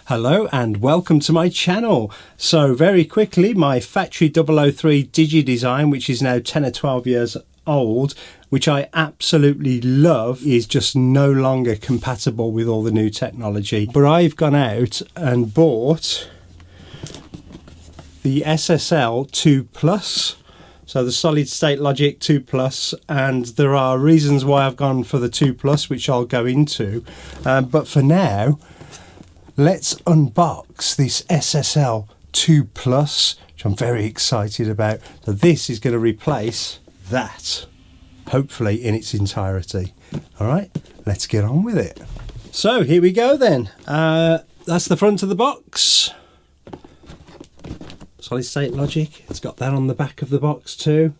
Hello and welcome to my channel. So very quickly, my Factory 003 Digidesign, which is now 10 or 12 years old, which I absolutely love, is just no longer compatible with all the new technology. But I've gone out and bought the SSL2 so the Solid State Logic 2 and there are reasons why I've gone for the 2 which I'll go into, but for now let's unbox this SSL2 which I'm very excited about. So this is going to replace that, hopefully in its entirety. Alright, let's get on with it. So here we go then. That's the front of the box. Solid State Logic, it's got that on the back of the box too.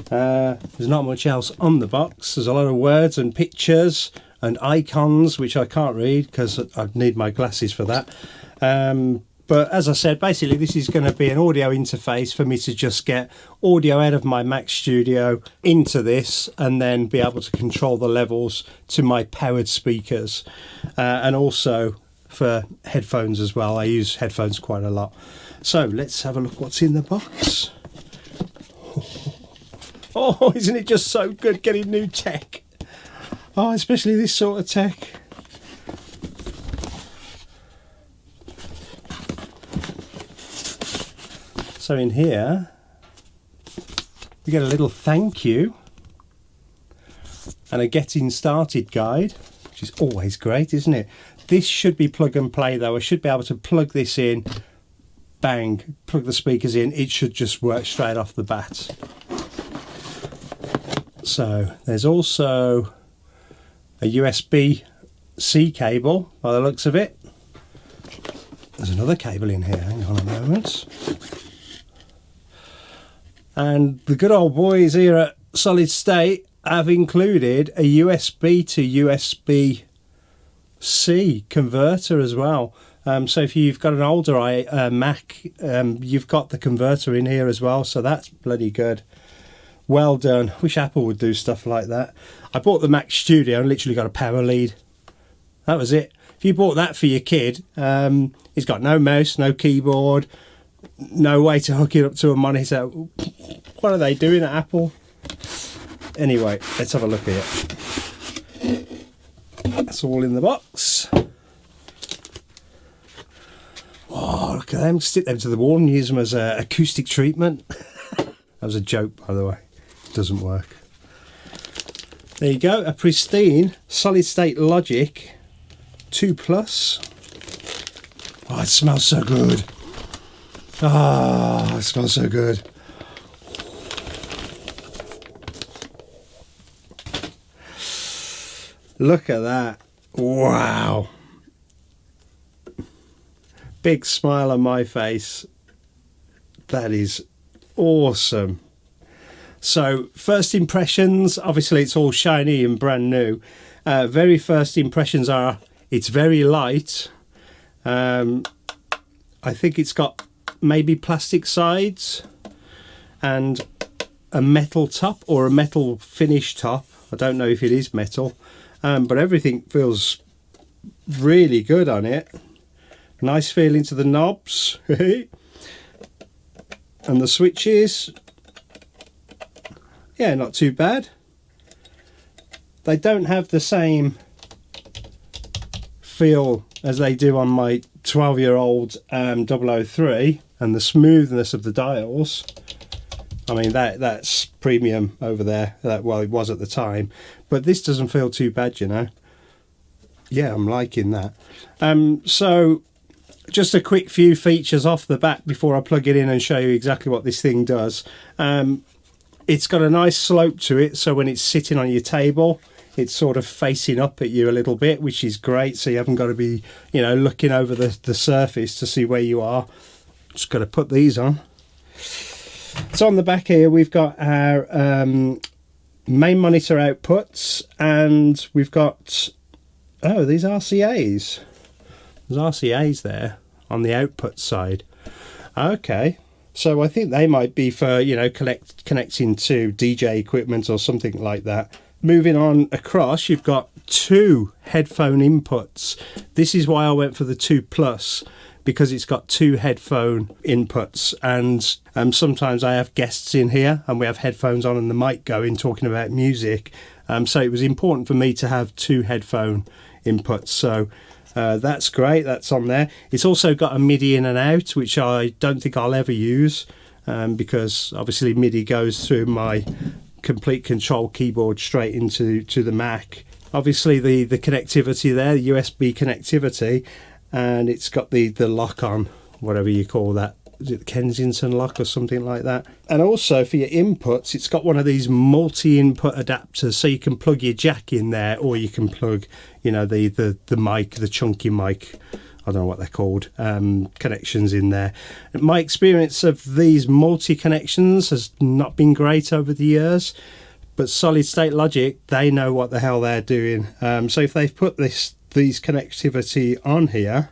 There's not much else on the box. There's a lot of words and pictures and icons which I can't read because I need my glasses for that. But as I said, basically this is going to be an audio interface for me to just get audio out of my Mac Studio into this and then be able to control the levels to my powered speakers, and also for headphones as well. I use headphones quite a lot. So let's have a look what's in the box. Oh, isn't it just so good getting new tech? Oh, especially this sort of tech. So in here, we get a little thank you and a getting started guide, which is always great, isn't it? This should be plug and play though. I should be able to plug this in, bang, plug the speakers in. It should just work straight off the bat. So there's also a USB-C cable by the looks of it. There's another cable in here, hang on a moment. And the good old boys here at Solid State have included a USB to USB-C converter as well. So if you've got an older Mac, you've got the converter in here as well, so that's bloody good. Well done. Wish Apple would do stuff like that. I bought the Mac Studio and literally got a power lead. That was it. If you bought that for your kid, he's got no mouse, no keyboard, no way to hook it up to a monitor. What are they doing at Apple? Anyway, let's have a look at it. That's all in the box. Oh, look at them. Stick them to the wall and use them as acoustic treatment. That was a joke, by the way. It doesn't work. There you go. A pristine Solid State Logic 2 Oh, it smells so good. Ah, it smells so good. Look at that. Wow. Big smile on my face. That is awesome. So first impressions, obviously it's all shiny and brand new. Very first impressions are it's very light. I think it's got maybe plastic sides and a metal top or a metal finish top. I don't know if it is metal, but everything feels really good on it. Nice feeling to the knobs and the switches. Yeah, not too bad. They don't have the same feel as they do on my 12-year-old 003, and the smoothness of the dials. I mean, that's premium over there. Well, it was at the time, but this doesn't feel too bad, you know. Yeah, I'm liking that. So just a quick few features off the bat before I plug it in and show you exactly what this thing does. It's got a nice slope to it, so when it's sitting on your table, it's sort of facing up at you a little bit, which is great, so you haven't got to be, you know, looking over the surface to see where you are. Just got to put these on. So on the back here we've got our main monitor outputs, and we've got, oh, these RCAs. There's RCAs there on the output side. Okay, so I think they might be for, you know, connecting to DJ equipment or something like that. moving on across, you've got 2 headphone inputs. This is why I went for the 2 Plus, because it's got 2 headphone inputs, and sometimes I have guests in here and we have headphones on and the mic going talking about music, so it was important for me to have 2 headphone inputs. So that's great, that's on there. It's also got a MIDI in and out, which I don't think I'll ever use, because obviously MIDI goes through my complete control keyboard straight into the Mac. Obviously the connectivity there, the USB connectivity, and it's got the lock on, whatever you call that. Is it the Kensington lock or something like that? And also for your inputs, it's got one of these multi-input adapters, so you can plug your jack in there, or you can plug, you know, the mic, the chunky mic, I don't know what they're called, connections in there. My experience of these multi-connections has not been great over the years, but Solid State Logic, they know what the hell they're doing. So if they've put these connectivity on here,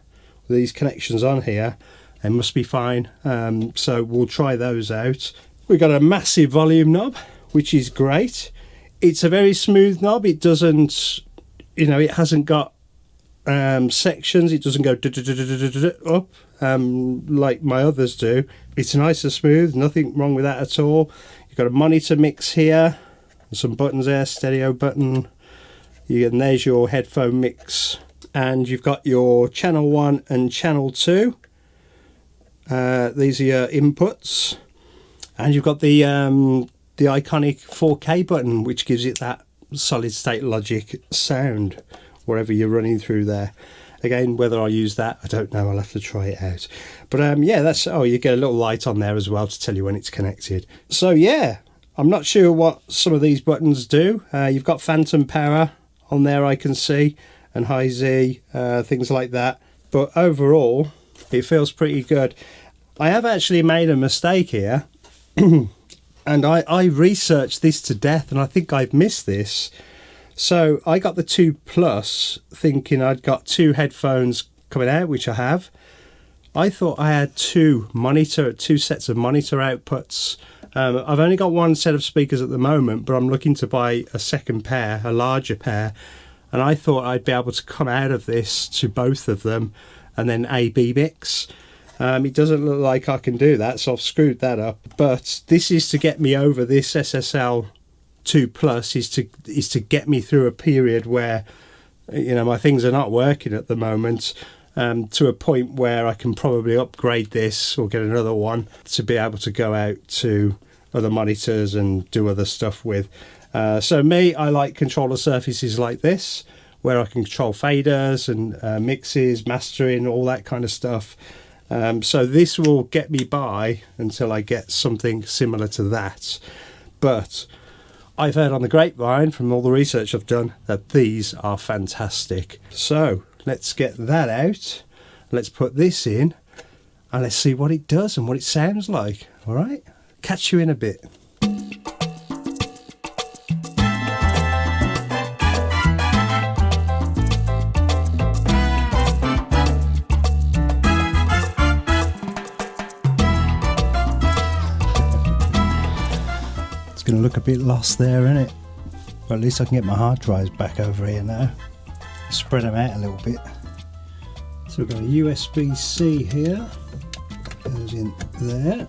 these connections on here, they must be fine. So we'll try those out. We've got a massive volume knob, which is great. It's a very smooth knob. It doesn't, you know, it hasn't got sections. It doesn't go up like my others do. It's nice and smooth, nothing wrong with that at all. You've got a monitor mix here, some buttons there, stereo button, and there's your headphone mix, and you've got your channel 1 and channel 2. These are your inputs, and you've got the iconic 4K button, which gives it that Solid State Logic sound wherever you're running through there. Again, whether I use that, I don't know. I'll have to try it out. But yeah, that's, oh, you get a little light on there as well to tell you when it's connected. So yeah, I'm not sure what some of these buttons do. You've got phantom power on there, I can see, and high Z, things like that. But overall, it feels pretty good. I have actually made a mistake here, and I researched this to death, and I think I've missed this. So I got the 2 Plus thinking I'd got 2 headphones coming out, which I have. I thought I had 2 sets of monitor outputs. I've only got 1 set of speakers at the moment, but I'm looking to buy a second pair, a larger pair, and I thought I'd be able to come out of this to both of them and then A/B mix. It doesn't look like I can do that, so I've screwed that up. But this is to get me over this SSL2 Plus, is to get me through a period where, you know, my things are not working at the moment, to a point where I can probably upgrade this or get another one to be able to go out to other monitors and do other stuff with. So me, I like controller surfaces like this, where I can control faders and mixes, mastering, all that kind of stuff. So this will get me by until I get something similar to that. But I've heard on the grapevine from all the research I've done that these are fantastic. So let's get that out. Let's put this in and let's see what it does and what it sounds like. All right, catch you in a bit. It's going to look a bit lost there, isn't it? But at least I can get my hard drives back over here now. Spread them out a little bit. So we've got a USB-C here. Goes in there.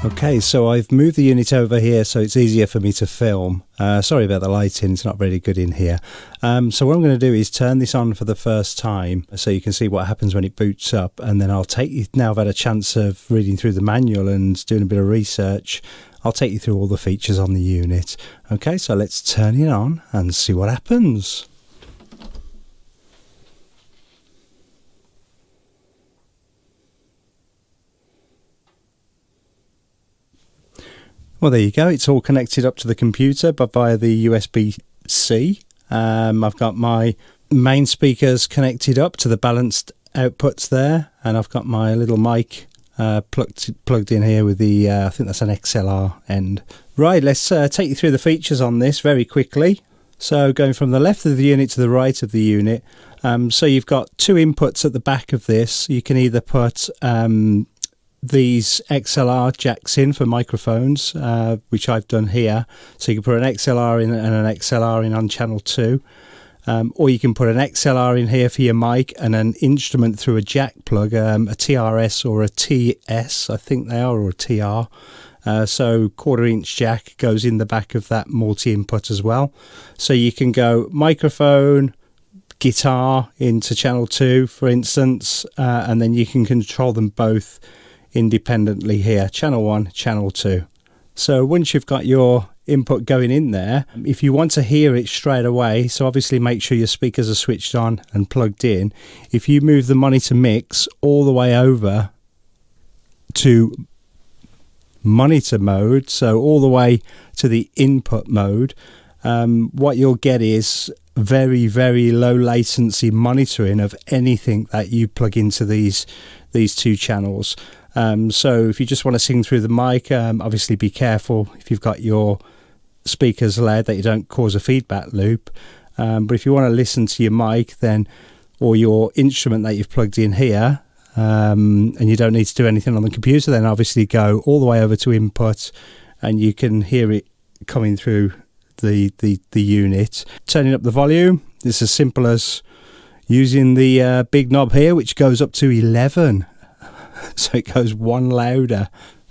Okay, so I've moved the unit over here so it's easier for me to film. Sorry about the lighting, it's not really good in here. So what I'm going to do is turn this on for the first time so you can see what happens when it boots up, and then I'll take you, now I've had a chance of reading through the manual and doing a bit of research, I'll take you through all the features on the unit. Okay, so let's turn it on and see what happens. Well, there you go. It's all connected up to the computer, but via the USB-C. I've got my main speakers connected up to the balanced outputs there, and I've got my little mic plugged in here with the, I think that's an XLR end. Right, let's take you through the features on this very quickly. So going from the left of the unit to the right of the unit, so you've got two inputs at the back of this. You can either put these XLR jacks in for microphones, which I've done here. So you can put an XLR in and an XLR in on channel 2. Or you can put an XLR in here for your mic and an instrument through a jack plug, a TRS or a TS, I think they are, or a TR. So 1/4 inch jack goes in the back of that multi-input as well. So you can go microphone, guitar into channel 2, for instance, and then you can control them both independently here, channel 1, channel 2. So once you've got your input going in there, if you want to hear it straight away, so obviously make sure your speakers are switched on and plugged in. If you move the monitor mix all the way over to monitor mode, so all the way to the input mode, what you'll get is very, very low latency monitoring of anything that you plug into these two channels. So if you just want to sing through the mic, obviously be careful if you've got your speakers loud that you don't cause a feedback loop. But if you want to listen to your mic, then, or your instrument that you've plugged in here, and you don't need to do anything on the computer, then obviously go all the way over to input and you can hear it coming through the unit. Turning up the volume, it's as simple as using the big knob here, which goes up to 11. So it goes one louder.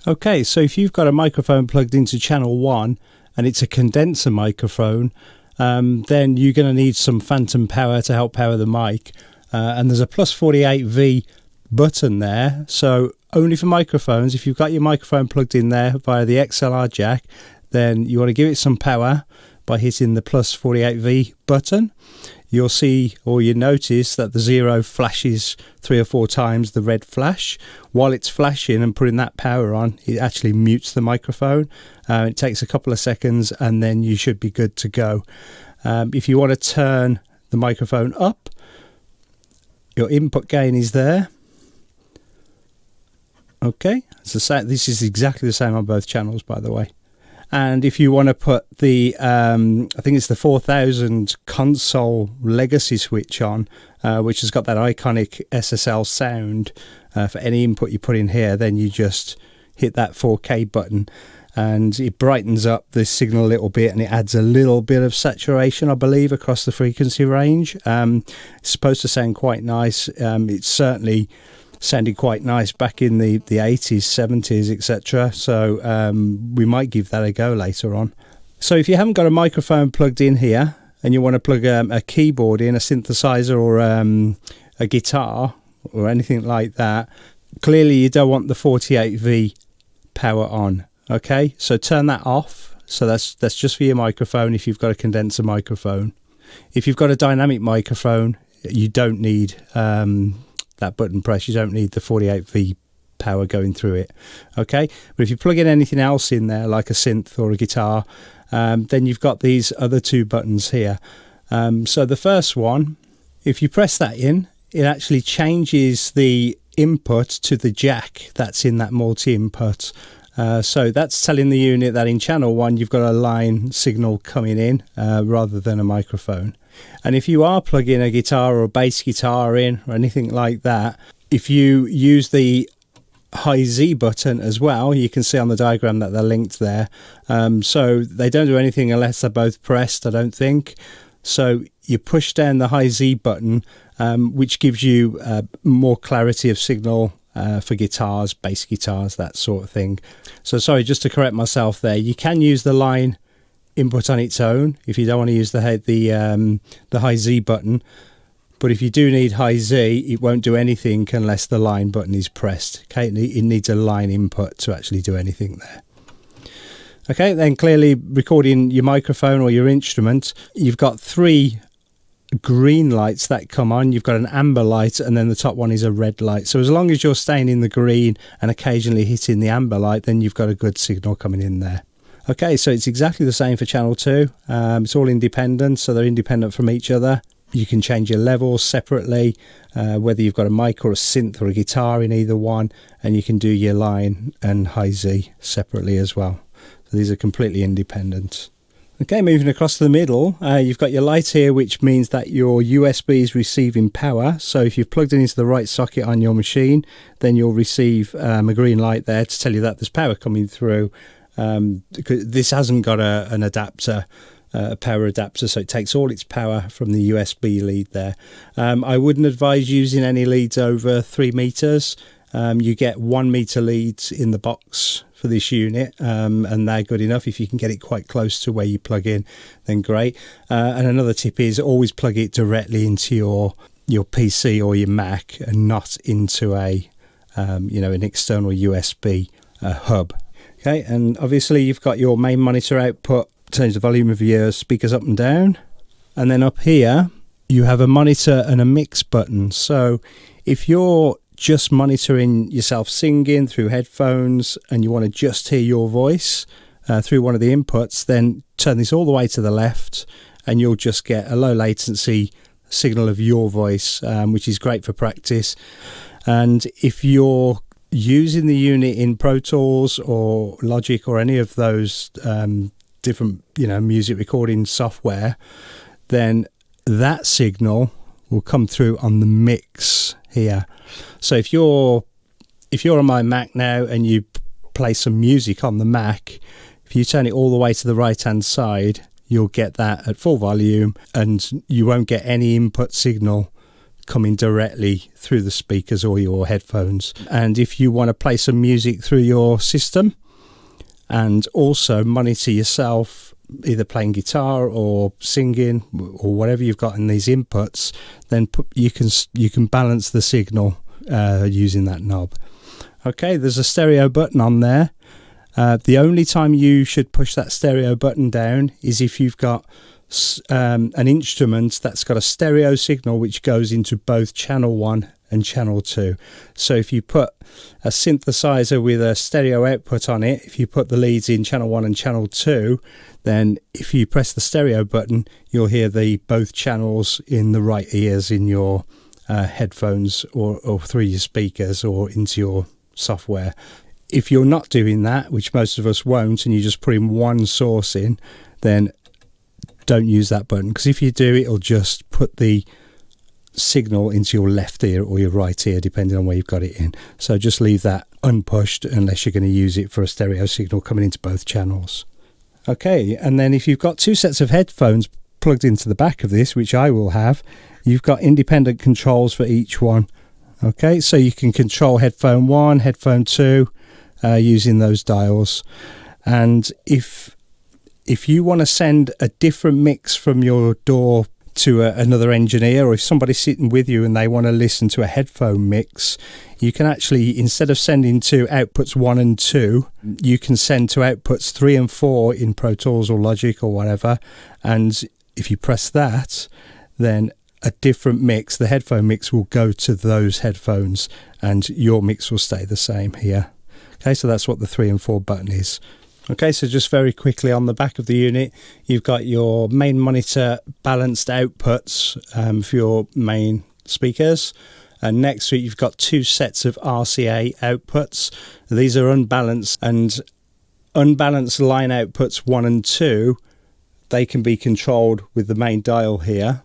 Okay, so if you've got a microphone plugged into channel 1 and it's a condenser microphone, then you're going to need some phantom power to help power the mic. And there's a plus 48V button there. So only for microphones, if you've got your microphone plugged in there via the XLR jack, then you want to give it some power by hitting the plus 48V button. You'll see, or you notice, that the 0 flashes 3 or 4 times, the red flash. While it's flashing and putting that power on, it actually mutes the microphone. It takes a couple of seconds and then you should be good to go. If you want to turn the microphone up, your input gain is there. Okay, so this is exactly the same on both channels, by the way. And if you want to put the, I think it's the 4000 console legacy switch on, which has got that iconic SSL sound for any input you put in here, then you just hit that 4K button and it brightens up the signal a little bit and it adds a little bit of saturation, I believe, across the frequency range. It's supposed to sound quite nice. It's certainly sounded quite nice back in the 80s, 70s, etc. So we might give that a go later on. So if you haven't got a microphone plugged in here and you want to plug a keyboard in, a synthesizer or a guitar or anything like that, clearly you don't want the 48V power on. Okay, so turn that off. So that's just for your microphone if you've got a condenser microphone. If you've got a dynamic microphone, you don't need that button press. You don't need the 48V power going through it. Okay, but if you plug in anything else in there, like a synth or a guitar, then you've got these other two buttons here. So the first one, if you press that in, it actually changes the input to the jack that's in that multi-input. So that's telling the unit that in channel 1 you've got a line signal coming in rather than a microphone. And if you are plugging a guitar or a bass guitar in or anything like that, if you use the high Z button as well, you can see on the diagram that they're linked there. So they don't do anything unless they're both pressed, I don't think. So you push down the high Z button, which gives you more clarity of signal for guitars, bass guitars, that sort of thing. So sorry, just to correct myself there, you can use the line input on its own if you don't want to use the high Z button, but if you do need high Z, it won't do anything unless the line button is pressed. Okay, it needs a line input to actually do anything there. Okay, then clearly recording your microphone or your instrument, you've got 3 green lights that come on. You've got an amber light and then the top one is a red light. So as long as you're staying in the green and occasionally hitting the amber light, then you've got a good signal coming in there. Okay, so it's exactly the same for channel 2. It's all independent, so they're independent from each other. You can change your levels separately, whether you've got a mic or a synth or a guitar in either one, and you can do your line and high Z separately as well. So these are completely independent. Okay, moving across the middle, you've got your light here, which means that your USB is receiving power. So if you've plugged it into the right socket on your machine, then you'll receive a green light there to tell you that there's power coming through. This hasn't got an adapter, a power adapter, so it takes all its power from the USB lead there. I wouldn't advise using any leads over 3 meters. You get 1 meter leads in the box for this unit, and they're good enough. If you can get it quite close to where you plug in, then great. And another tip is always plug it directly into your PC or your Mac, and not into a an external USB hub. Okay, and obviously you've got your main monitor output. Change the volume of your speakers up and down, and then up here you have a monitor and a mix button. So if you're just monitoring yourself singing through headphones and you want to just hear your voice through one of the inputs, then turn this all the way to the left and you'll just get a low latency signal of your voice, which is great for practice. And if you're using the unit in Pro Tools or Logic or any of those different music recording software, then that signal will come through on the mix here. So if you're on my Mac now and you play some music on the Mac, if you turn it all the way to the right hand side, you'll get that at full volume, and you won't get any input signal coming directly through the speakers or your headphones. And if you want to play some music through your system and also monitor yourself either playing guitar or singing or whatever you've got in these inputs, then you can balance the signal using that knob. Okay, there's a stereo button on there. The only time you should push that stereo button down is if you've got an instrument that's got a stereo signal which goes into both channel 1 and channel 2. So if you put a synthesizer with a stereo output on it, if you put the leads in channel 1 and channel 2, then if you press the stereo button, you'll hear both channels in the right ears in your headphones or through your speakers or into your software. If you're not doing that, which most of us won't, and you just put in one source in, then don't use that button, because if you do, it'll just put the signal into your left ear or your right ear, depending on where you've got it in. So just leave that unpushed unless you're going to use it for a stereo signal coming into both channels. Okay, and then if you've got 2 sets of headphones plugged into the back of this, which I will have, you've got independent controls for each one. Okay, so you can control headphone 1, headphone 2 using those dials. And if you want to send a different mix from your DAW to another engineer, or if somebody's sitting with you and they want to listen to a headphone mix, you can actually, instead of sending to outputs 1 and 2, you can send to outputs 3 and 4 in Pro Tools or Logic or whatever. And if you press that, then a different mix, the headphone mix, will go to those headphones and your mix will stay the same here. Okay, so that's what the 3 and 4 button is. Okay, so just very quickly, on the back of the unit, you've got your main monitor balanced outputs for your main speakers. And next to it, you've got 2 sets of RCA outputs. These are unbalanced, and unbalanced line outputs 1 and 2, they can be controlled with the main dial here.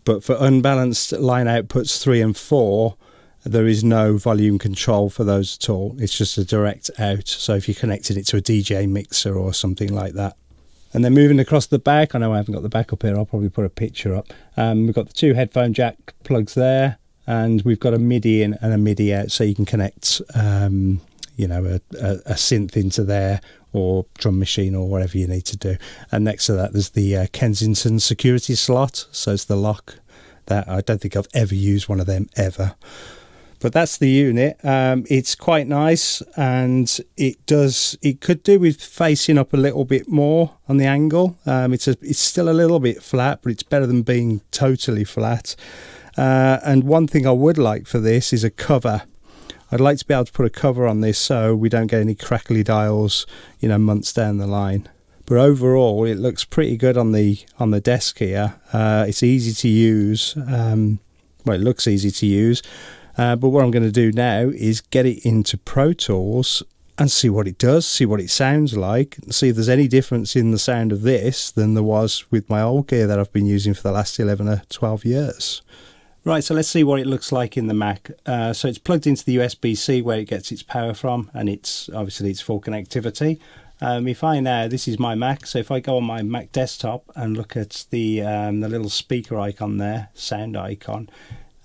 But for unbalanced line outputs 3 and 4, there is no volume control for those at all. It's just a direct out. So if you're connecting it to a DJ mixer or something like that. And then moving across the back, I know I haven't got the back up here, I'll probably put a picture up. We've got the 2 headphone jack plugs there, and we've got a MIDI in and a MIDI out, so you can connect a synth into there, or drum machine, or whatever you need to do. And next to that, there's the Kensington security slot, so it's the lock. That I don't think I've ever used one of them ever. But that's the unit. It's quite nice, and it could do with facing up a little bit more on the angle. It's still a little bit flat, but it's better than being totally flat. And one thing I would like for this is a cover. I'd like to be able to put a cover on this so we don't get any crackly dials, months down the line. But overall, it looks pretty good on the desk here. It's easy to use. It looks easy to use. But what I'm going to do now is get it into Pro Tools and see what it does, see what it sounds like, see if there's any difference in the sound of this than there was with my old gear that I've been using for the last 11 or 12 years. Right, so let's see what it looks like in the Mac. So it's plugged into the USB-C where it gets its power from, and it's obviously it's full connectivity. If I now, this is my Mac, so if I go on my Mac desktop and look at the little speaker icon there, sound icon,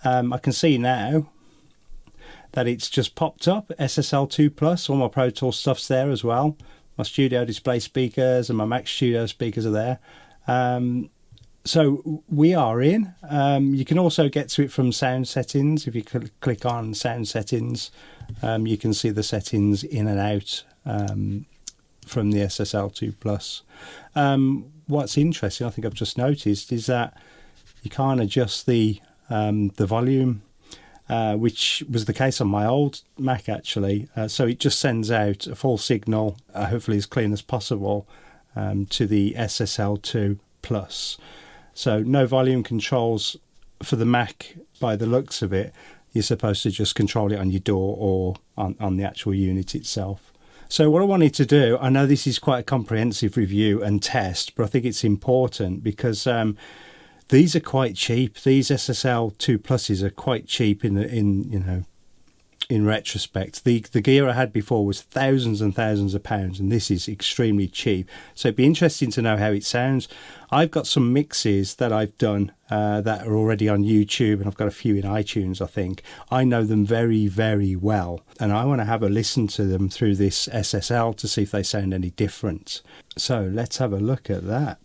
I can see now that it's just popped up, SSL2 Plus, all my Pro Tools stuff's there as well. My studio display speakers and my Mac Studio speakers are there. So we are in. You can also get to it from sound settings. If you click on sound settings, you can see the settings in and out from the SSL2 Plus. What's interesting, I think I've just noticed, is that you can't adjust the volume, which was the case on my old Mac actually. So it just sends out a full signal, hopefully as clean as possible, to the SSL2 Plus. So no volume controls for the Mac by the looks of it. You're supposed to just control it on your door or on the actual unit itself. So what I wanted to do, I know this is quite a comprehensive review and test, but I think it's important because these are quite cheap. These SSL2 Pluses are quite cheap in retrospect. The gear I had before was thousands and thousands of pounds, and this is extremely cheap. So it'd be interesting to know how it sounds. I've got some mixes that I've done that are already on YouTube, and I've got a few in iTunes, I think. I know them very, very well, and I want to have a listen to them through this SSL to see if they sound any different. So let's have a look at that.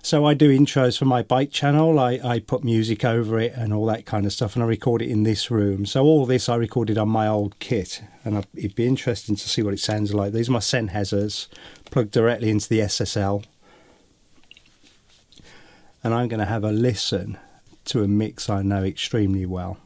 So I do intros for my bike channel. I put music over it and all that kind of stuff, and I record it in this room. So all this I recorded on my old kit, and it'd be interesting to see what it sounds like. These are my Sennheisers plugged directly into the SSL. And I'm going to have a listen to a mix I know extremely well.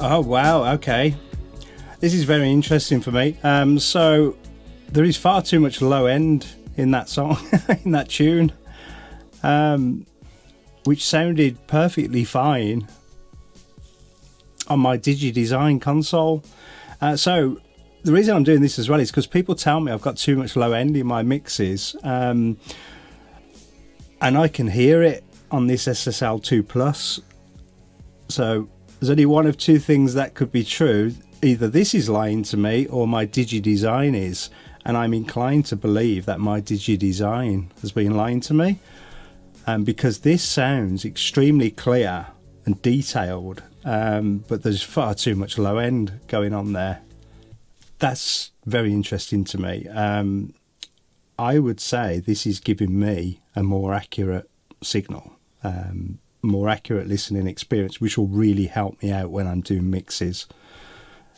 Oh wow, okay. This is very interesting for me. So there is far too much low end in that song, in that tune, which sounded perfectly fine on my Digidesign console. So the reason I'm doing this as well is because people tell me I've got too much low end in my mixes, and I can hear it on this SSL2 Plus. So there's only one of two things that could be true. Either this is lying to me or my Digidesign is, and I'm inclined to believe that my Digidesign has been lying to me. because this sounds extremely clear and detailed, but there's far too much low end going on there. That's very interesting to me. I would say this is giving me a more accurate signal, more accurate listening experience, which will really help me out when I'm doing mixes.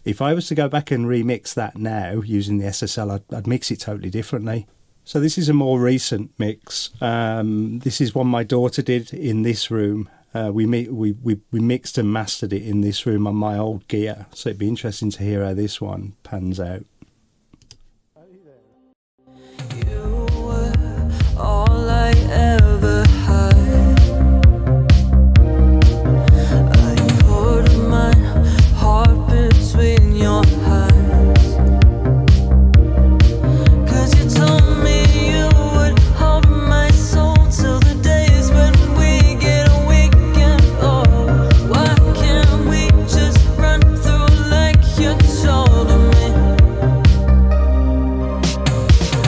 If I was to go back and remix that now using the SSL, I'd mix it totally differently. So this is a more recent mix. This is one my daughter did in this room. We mixed and mastered it in this room on my old gear. So it'd be interesting to hear how this one pans out. You were all I ever had. I put my heart between your hands, 'cause you told me you would hold my soul till the days when we get a weekend. Oh, why can't we just run through like you told me?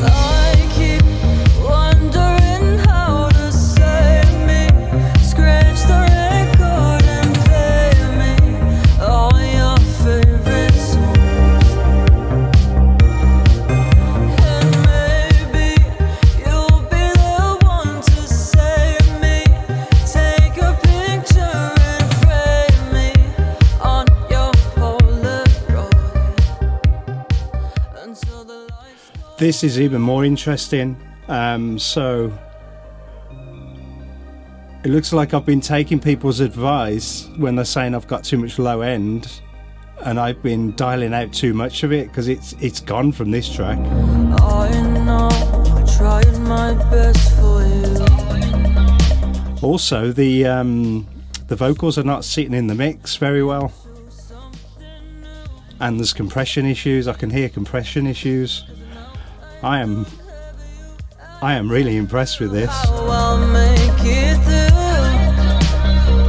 I keep wondering how to save me. Scratch the record and play me all your favorite songs. And maybe you'll be the one to save me. Take a picture and frame me on your Polaroid until the lights go. This is even more interesting. So it looks like I've been taking people's advice when they're saying I've got too much low end, and I've been dialing out too much of it because it's gone from this track. I know I tried my best for you. Also, the vocals are not sitting in the mix very well, and there's compression issues. I can hear compression issues. I am really impressed with this. I'll make it through.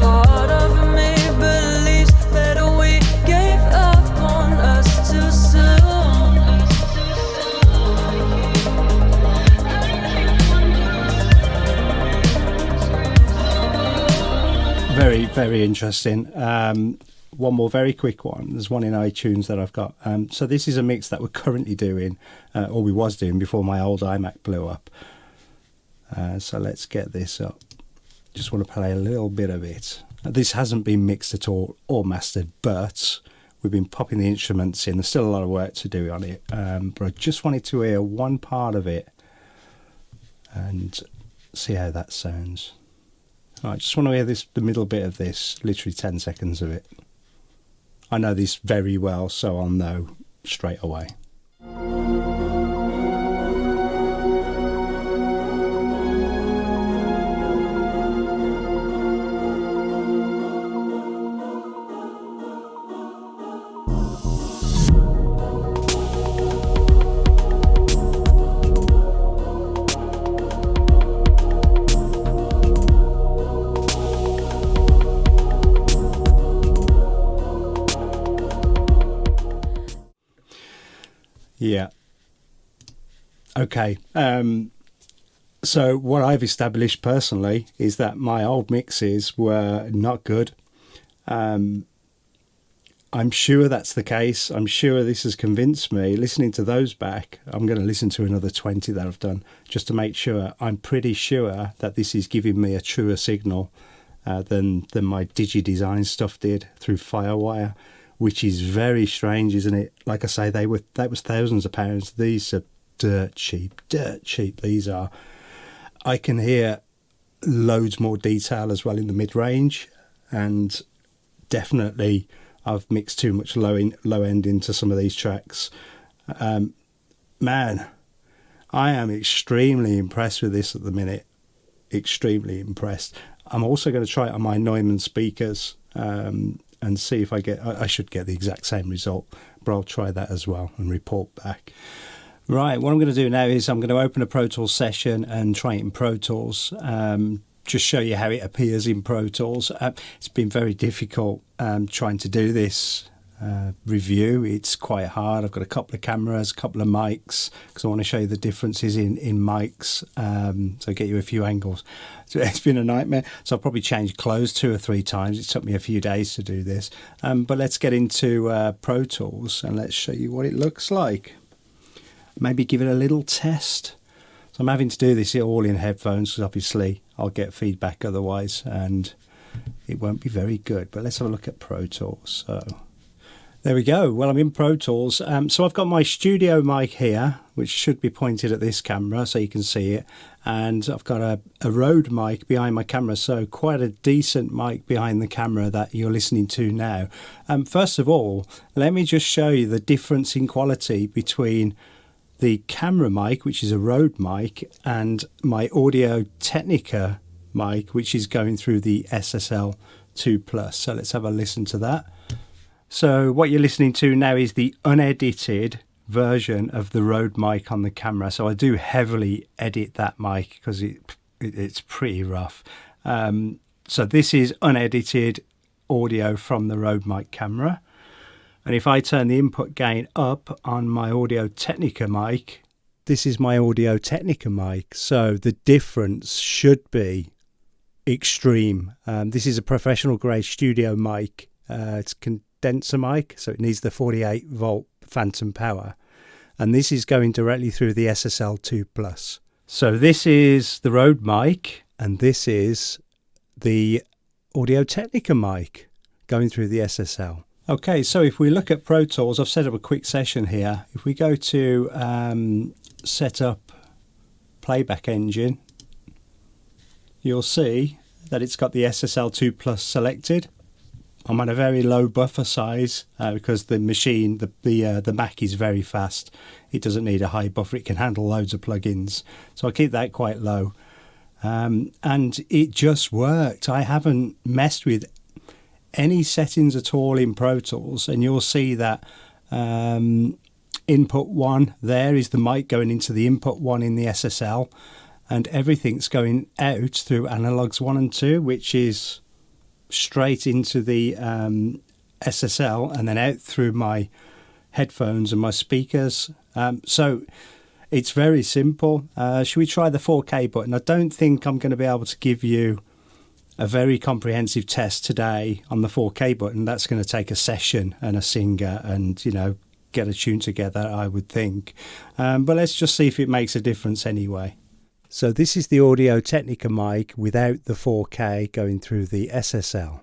Part of me believes that we gave up on us too soon. Very, very interesting. One more very quick one. There's one in iTunes that I've got. So this is a mix that we're currently doing, or we was doing before my old iMac blew up. So let's get this up. Just want to play a little bit of it. This hasn't been mixed at all or mastered, but we've been popping the instruments in. There's still a lot of work to do on it, but I just wanted to hear one part of it and see how that sounds. I just want to hear the middle bit of this, literally 10 seconds of it. I know this very well, so I'll know straight away. Yeah. Okay. So what I've established personally is that my old mixes were not good. I'm sure that's the case. I'm sure this has convinced me. Listening to those back, I'm going to listen to another 20 that I've done just to make sure. I'm pretty sure that this is giving me a truer signal than my Digidesign stuff did through Firewire, which is very strange, isn't it? Like I say, that was thousands of pounds. These are dirt cheap. These are. I can hear loads more detail as well in the mid-range, and definitely I've mixed too much low end into some of these tracks. Man, I am extremely impressed with this at the minute. Extremely impressed. I'm also going to try it on my Neumann speakers and see if I should get the exact same result, but I'll try that as well and report back. Right, what I'm going to do now is I'm going to open a Pro Tools session and try it in Pro Tools. Just show you how it appears in Pro Tools. It's been very difficult trying to do this review. It's quite hard. I've got a couple of cameras, a couple of mics, because I want to show you the differences in mics, so get you a few angles. So it's been a nightmare. So I've probably changed clothes 2 or 3 times. It took me a few days to do this. But let's get into Pro Tools and let's show you what it looks like. Maybe give it a little test. So I'm having to do this all in headphones because obviously I'll get feedback otherwise and it won't be very good. But let's have a look at Pro Tools. So there we go. Well, I'm in Pro Tools. So I've got my studio mic here, which should be pointed at this camera so you can see it. And I've got a Rode mic behind my camera, so quite a decent mic behind the camera that you're listening to now. First of all, let me just show you the difference in quality between the camera mic, which is a Rode mic, and my Audio Technica mic, which is going through the SSL2 Plus. So let's have a listen to that. So what you're listening to now is the unedited version of the Rode mic on the camera. So I do heavily edit that mic because it's pretty rough. So this is unedited audio from the Rode mic camera. And if I turn the input gain up on my Audio Technica mic, this is my Audio Technica mic. So the difference should be extreme. This is a professional grade studio mic. It's condenser mic, so it needs the 48 volt phantom power. And this is going directly through the SSL2 Plus. So this is the Rode mic, and this is the Audio Technica mic going through the SSL. Okay, so if we look at Pro Tools, I've set up a quick session here. If we go to set up playback engine, you'll see that it's got the SSL2 Plus selected. I'm on a very low buffer size because the machine, the Mac is very fast. It doesn't need a high buffer. It can handle loads of plugins. So I'll keep that quite low. And it just worked. I haven't messed with any settings at all in Pro Tools, and you'll see that input 1 there is the mic going into the input 1 in the SSL, and everything's going out through analogs 1 and 2, which is straight into the SSL and then out through my headphones and my speakers. So it's very simple. Should we try the 4K button? I don't think I'm going to be able to give you a very comprehensive test today on the 4K button. That's going to take a session and a singer and, you know, get a tune together, I would think. But let's just see if it makes a difference anyway. So this is the Audio Technica mic without the 4K going through the SSL.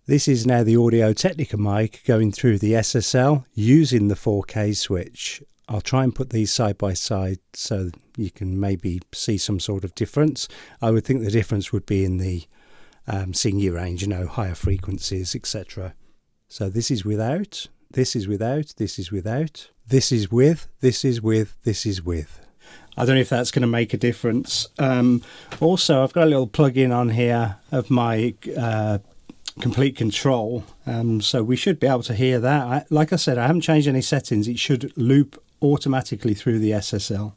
This is now the Audio Technica mic going through the SSL using the 4K switch. I'll try and put these side by side so you can maybe see some sort of difference. I would think the difference would be in the singing range, you know, higher frequencies, etc. So this is without, this is without, this is without, this is with, this is with, this is with. I don't know if that's going to make a difference. Also, I've got a little plug-in on here of my complete control. So we should be able to hear that. Like I said, I haven't changed any settings. It should loop automatically through the SSL.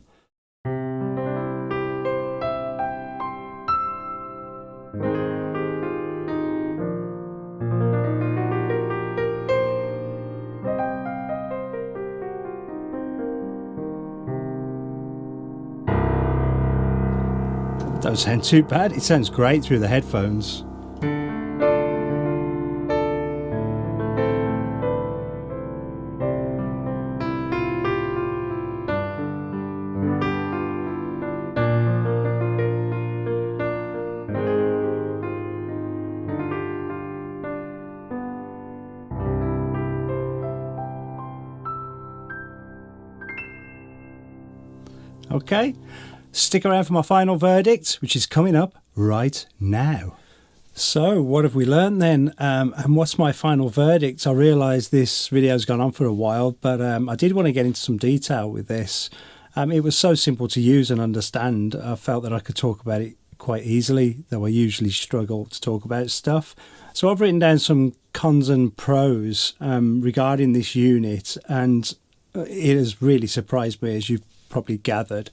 Don't sound too bad. It sounds great through the headphones. Okay, stick around for my final verdict, which is coming up right now. So what have we learned then, and what's my final verdict? I realise this video's gone on for a while, but I did want to get into some detail with this. It was so simple to use and understand. I felt that I could talk about it quite easily, though I usually struggle to talk about stuff. So I've written down some cons and pros regarding this unit, and it has really surprised me, as you've probably gathered.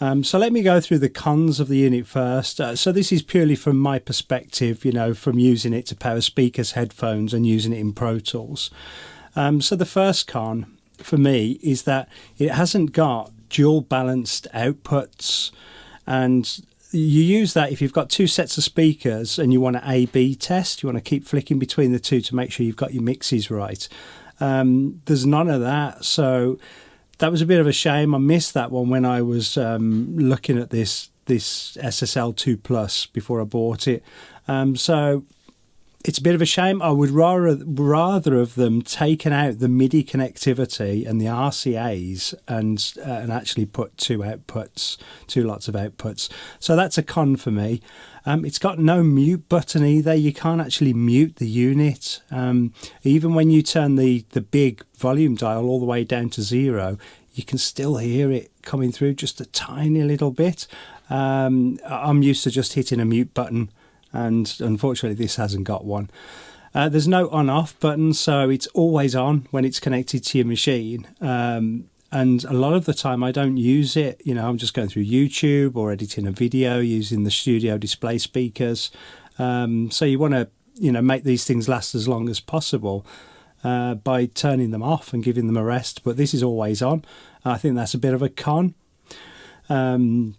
So let me go through the cons of the unit first. So this is purely from my perspective, from using it to power speakers, headphones, and using it in Pro Tools. So the first con for me is that it hasn't got dual balanced outputs, and you use that if you've got two sets of speakers and you want to A/B test. You want to keep flicking between the two to make sure you've got your mixes right. There's none of that, so that was a bit of a shame. I missed that one when I was looking at this SSL2 Plus before I bought it. So it's a bit of a shame. I would rather of them taken out the MIDI connectivity and the RCAs and actually put two lots of outputs. So that's a con for me. It's got no mute button either. You can't actually mute the unit. Even when you turn the big volume dial all the way down to 0, you can still hear it coming through just a tiny little bit. I'm used to just hitting a mute button, and unfortunately this hasn't got one. There's no on-off button, so it's always on when it's connected to your machine. And a lot of the time I don't use it. I'm just going through YouTube or editing a video using the studio display speakers. So you want to make these things last as long as possible by turning them off and giving them a rest. But this is always on. I think that's a bit of a con. There's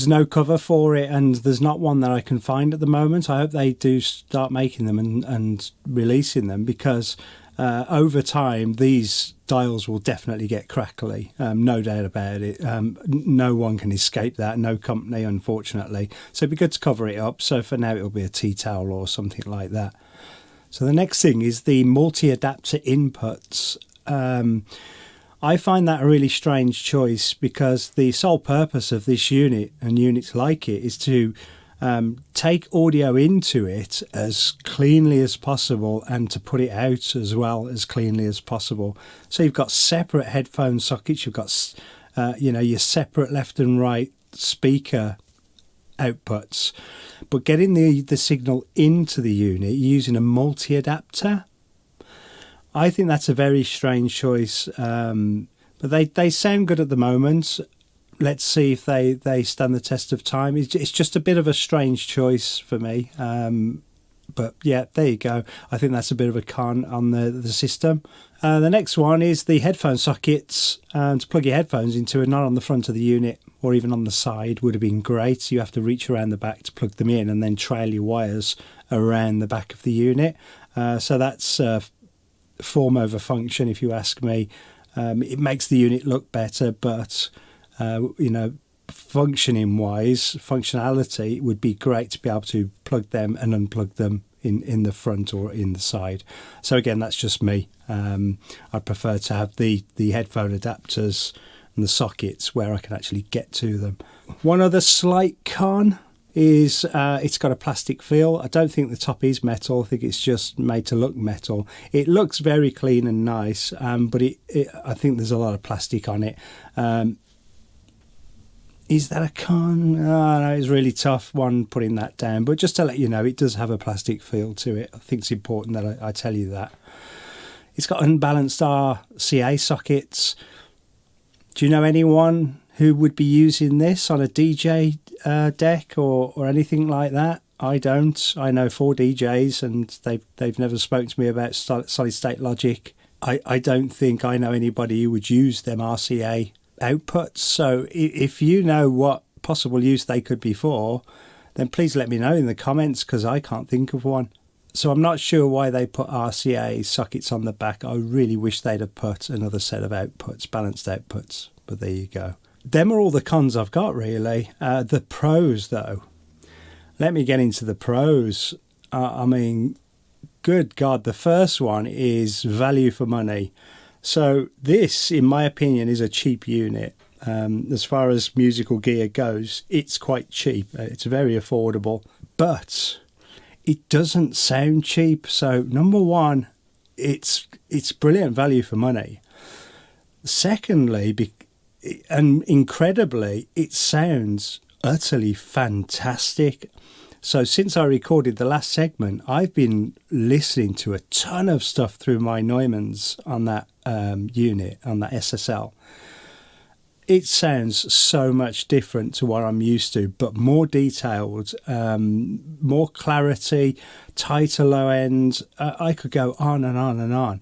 no cover for it, and there's not one that I can find at the moment. I hope they do start making them and releasing them, because over time these dials will definitely get crackly, no doubt about it. No one can escape that, no company, unfortunately. So it'd be good to cover it up. So for now it'll be a tea towel or something like that. So the next thing is the multi-adapter inputs. I find that a really strange choice, because the sole purpose of this unit and units like it is to take audio into it as cleanly as possible and to put it out as well as cleanly as possible. So you've got separate headphone sockets, you've got your separate left and right speaker outputs, but getting the signal into the unit using a multi-adapter, I think that's a very strange choice, but they sound good at the moment. Let's see if they stand the test of time. It's just a bit of a strange choice for me, but yeah, there you go. I think that's a bit of a con on the system. The next one is the headphone sockets. To plug your headphones into it, not on the front of the unit or even on the side, would have been great. You have to reach around the back to plug them in and then trail your wires around the back of the unit. So that's form over function, if you ask me. It makes the unit look better, but functionality, it would be great to be able to plug them and unplug them in the front or in the side. So again, that's just me. I prefer to have the headphone adapters and the sockets where I can actually get to them. One other slight con is it's got a plastic feel. I don't think the top is metal. I think it's just made to look metal. It looks very clean and nice, but I think there's a lot of plastic on it. Is that a con? No, it's really tough one putting that down. But just to let you know, it does have a plastic feel to it. I think it's important that I tell you that. It's got unbalanced RCA sockets. Do you know anyone who would be using this on a DJ deck or anything like that? I don't. I know 4 DJs, and they've never spoken to me about Solid State Logic. I don't think I know anybody who would use them RCA outputs. So if you know what possible use they could be for, then please let me know in the comments, because I can't think of one. So I'm not sure why they put RCA sockets on the back. I really wish they'd have put another set of outputs, balanced outputs, but there you go. Them are all the cons I've got, really. The pros, though. Let me get into the pros. I mean, good God, the first one is value for money. So this, in my opinion, is a cheap unit. As far as musical gear goes, it's quite cheap. It's very affordable, but it doesn't sound cheap. So number one, it's brilliant value for money. Secondly, and incredibly, it sounds utterly fantastic. So since I recorded the last segment, I've been listening to a ton of stuff through my Neumanns on that unit, on that SSL. it sounds so much different to what I'm used to, but more detailed, more clarity, tighter low end. I could go on and on and on.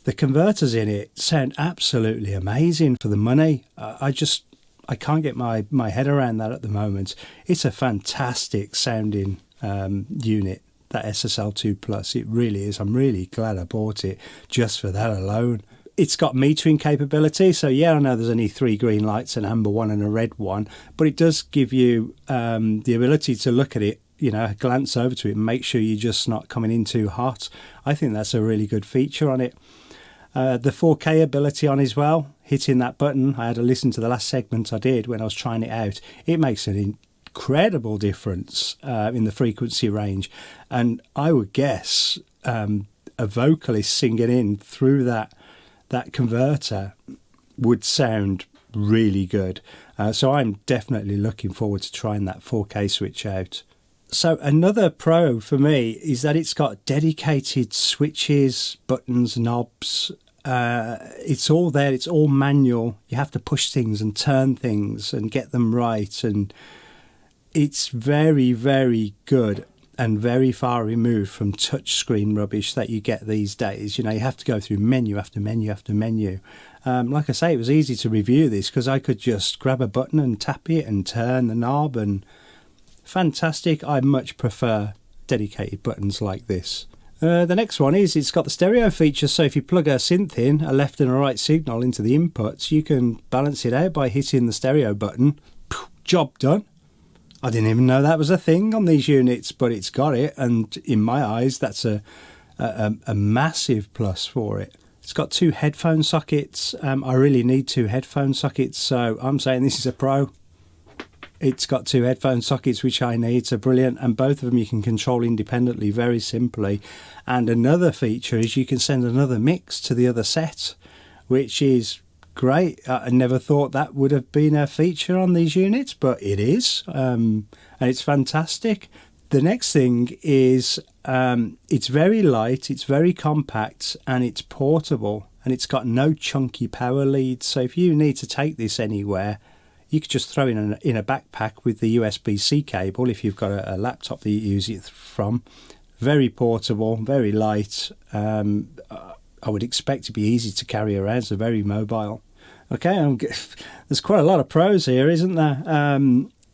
The converters in it sound absolutely amazing for the money. I can't get my head around that at the moment. It's a fantastic sounding unit, that SSL2 Plus. It really is. I'm really glad I bought it just for that alone. It's got metering capability, so yeah, I know there's only 3 green lights, an amber one and a red one, but it does give you the ability to look at it, glance over to it and make sure you're just not coming in too hot. I think that's a really good feature on it. The 4K ability on as well, hitting that button, I had to listen to the last segment I did when I was trying it out. It makes an incredible difference in the frequency range, and I would guess a vocalist singing in through that converter would sound really good. So I'm definitely looking forward to trying that 4K switch out. So another pro for me is that it's got dedicated switches, buttons, knobs. It's all there. It's all manual. You have to push things and turn things and get them right. And it's very, very good and very far removed from touchscreen rubbish that you get these days. You have to go through menu after menu after menu. Like I say, it was easy to review this because I could just grab a button and tap it and turn the knob, and fantastic. I much prefer dedicated buttons like this. The next one is it's got the stereo feature, so if you plug a synth in, a left and a right signal into the inputs, you can balance it out by hitting the stereo button. Job done. I didn't even know that was a thing on these units, but it's got it, and in my eyes that's a massive plus for it. It's got 2 headphone sockets. I really need 2 headphone sockets, so I'm saying this is a pro. It's got 2 headphone sockets, which I need, so brilliant, and both of them you can control independently very simply. And another feature is you can send another mix to the other set, which is great. I never thought that would have been a feature on these units, but it is, and it's fantastic. The next thing is it's very light, it's very compact, and it's portable, and it's got no chunky power leads. So if you need to take this anywhere, you could just throw it in a backpack with the USB-C cable if you've got a laptop that you use it from. Very portable, very light. I would expect to be easy to carry around, so very mobile. Okay, there's quite a lot of pros here, isn't there?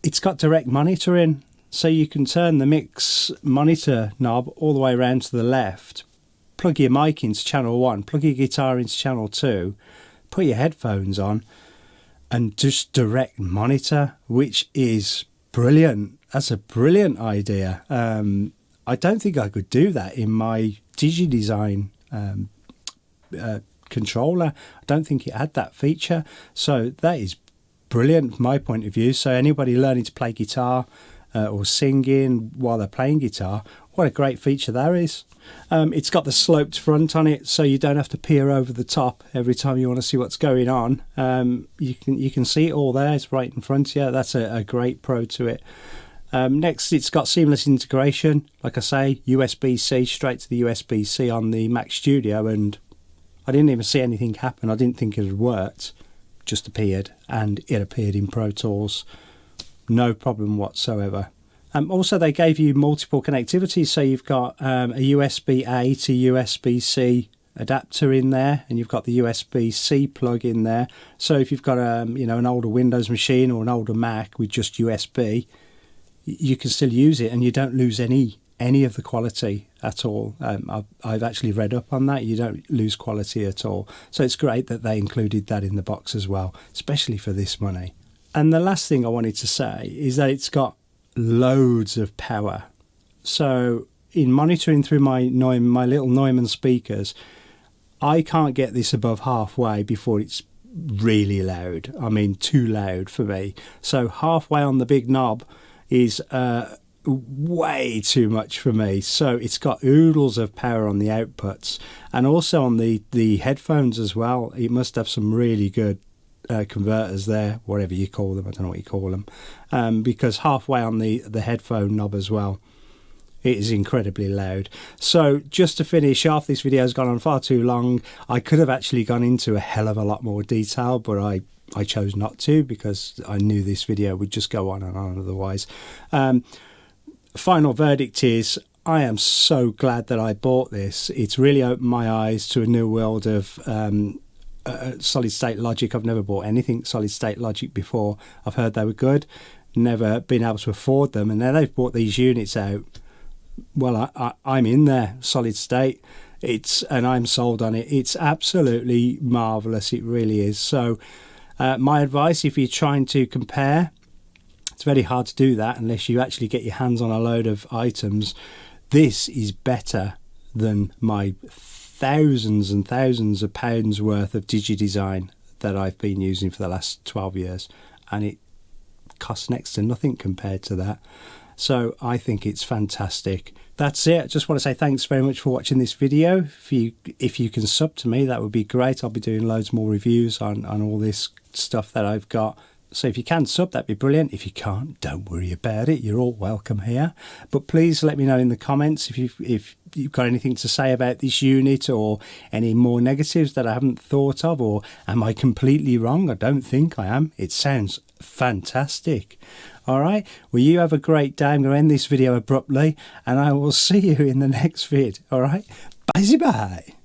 It's got direct monitoring, so you can turn the mix monitor knob all the way around to the left, plug your mic into channel 1, plug your guitar into channel 2, put your headphones on, and just direct monitor, which is brilliant. That's a brilliant idea. I don't think I could do that in my Digidesign controller. I don't think it had that feature, so that is brilliant from my point of view. So anybody learning to play guitar or singing while they're playing guitar, what a great feature that is. It's got the sloped front on it, so you don't have to peer over the top every time you want to see what's going on. You can see it all there. It's right in front. Yeah, that's a great pro to it. Next, it's got seamless integration. Like I say, USB-C straight to the USB-C on the Mac Studio, and I didn't even see anything happen. I didn't think it had worked. Just appeared, and it appeared in ProTools. No problem whatsoever. Also, they gave you multiple connectivity, so you've got a USB-A to USB-C adapter in there, and you've got the USB-C plug in there. So if you've got an older Windows machine or an older Mac with just USB, you can still use it, and you don't lose any of the quality at all. I've actually read up on that. You don't lose quality at all. So it's great that they included that in the box as well, especially for this money. And the last thing I wanted to say is that it's got loads of power. So in monitoring through my little Neumann speakers, I can't get this above halfway before it's really loud. I mean, too loud for me. So halfway on the big knob is way too much for me. So it's got oodles of power on the outputs, and also on the headphones as well. It must have some really good converters there, whatever you call them. I don't know what you call them, because halfway on the headphone knob as well, it is incredibly loud. So just to finish off, this video has gone on far too long. I could have actually gone into a hell of a lot more detail, but I I chose not to because I knew this video would just go on and on otherwise. Final verdict is, I am so glad that I bought this. It's really opened my eyes to a new world of solid state logic. I've never bought anything solid state logic before. I've heard they were good, never been able to afford them, and now they've brought these units out. Well, I'm in there, solid state. And I'm sold on it. It's absolutely marvelous. It really is. So my advice, if you're trying to compare, it's very hard to do that unless you actually get your hands on a load of items. This is better than my thousands and thousands of pounds worth of Digidesign that I've been using for the last 12 years. And it costs next to nothing compared to that. So I think it's fantastic. That's it. I just want to say thanks very much for watching this video. If you can sub to me, that would be great. I'll be doing loads more reviews on all this stuff that I've got. So if you can sub, that'd be brilliant. If you can't, don't worry about it. You're all welcome here. But please let me know in the comments if you've got anything to say about this unit, or any more negatives that I haven't thought of, or am I completely wrong? I don't think I am. It sounds fantastic. All right. Well, you have a great day. I'm going to end this video abruptly, and I will see you in the next vid. All right. Bye bye.